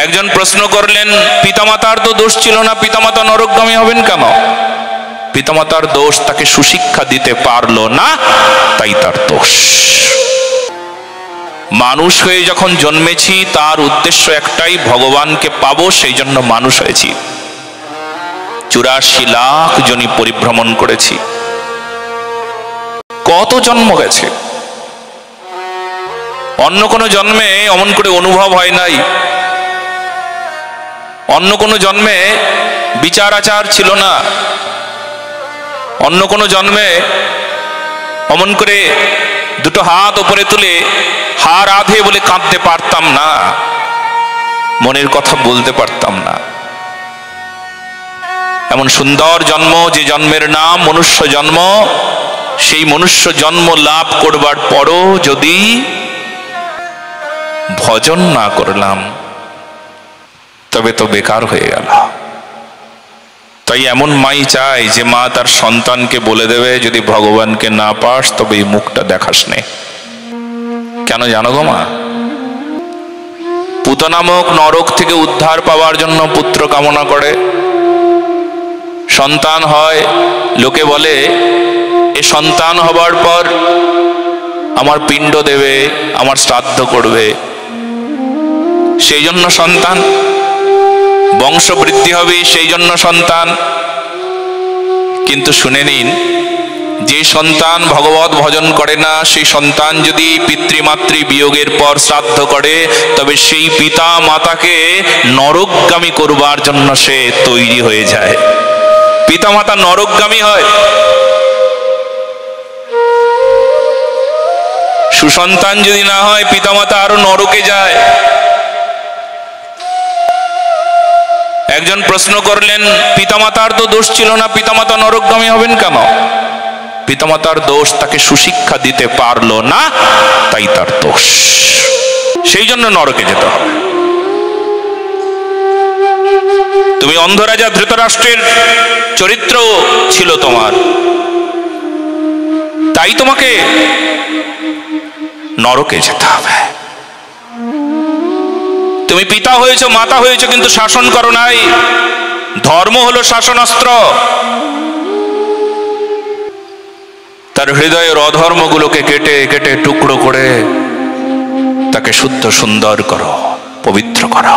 একজন প্রশ্ন করলেন, পিতামাতার তো দোষ ছিল না, পিতামাতা নরকগামী হবেন কেন? পিতামাতার দোষ, তাকে সুশিক্ষা দিতে পারলো না, তাই তার দোষ। মানুষ হয়ে যখন জন্মেছি তার উদ্দেশ্য একটাই, ভগবানকে পাবো, সেই জন্য মানুষ হয়েছি। 84 লাখ জনি পরিভ্রমণ করেছি, কত জন্ম গেছে। অন্য কোনো জন্মে অমন করে অনুভব হয় নাই, অন্য কোনো জন্মে বিচার আচার ছিল না, অন্য কোনো জন্মে অমন করে দুটো হাত উপরে তুলে হা রাধে বলে কাঁদতে পারতাম না, মনের কথা বলতে পারতাম না। এমন সুন্দর জন্ম, যে জন্মের নাম মনুষ্য জন্ম, সেই মনুষ্য জন্ম লাভ করবার পরও যদি ভজন না করলাম তবে তো বেকার হয়ে গেল। তাই এমন মাই চায় যে মা তার সন্তানকে বলে দেবে, যদি ভগবানকে না পাস তবে এই মুখটা দেখাস নে। কেন জানো গো মা? পুত নামক নরক থেকে উদ্ধার পাওয়ার জন্য পুত্র কামনা করে। সন্তান হয়, লোকে বলে এ সন্তান হবার পর আমার পিণ্ড দেবে, আমার শ্রাদ্ধ করবে, সেই জন্য সন্তান। বংশ বৃদ্ধি হবে সেই জন্য সন্তান। কিন্তু শুনে নিন, যে সন্তান ভগবত ভজন করে না, সেই সন্তান যদি পিতৃমাতৃ বিয়োগের পর শ্রাদ্ধ করে, তবে সেই পিতা মাতাকে নরকগামী করবার জন্য সে তৈরি হয়ে যায়। পিতামাতা নরকগামী হয়। সুসন্তান যদি না হয়, পিতামাতা আরো নরকে যায়। একজন প্রশ্ন করলেন, পিতামাতার তো দোষ ছিল না, পিতামাতা নরকগামী হবেন কেন? পিতামাতার দোষ, তাকে সুশিক্ষা দিতে পারলো না, তাই তার দোষ, সেই জন্য নরকে যেতে হবে। তুমি অন্ধরাজা ধৃতরাষ্ট্রের চরিত্র ছিল তোমার, তাই তোমাকে নরকে যেতে হবে। তুমি পিতা হয়েছো, মাতা হয়েছো, কিন্তু শাসন করো নাই। ধর্ম হলো শাসনাস্ত্র। তার হৃদয়ের অধর্মগুলোকে কেটে কেটে টুকরো করে তাকে শুদ্ধ সুন্দর করো, পবিত্র করো।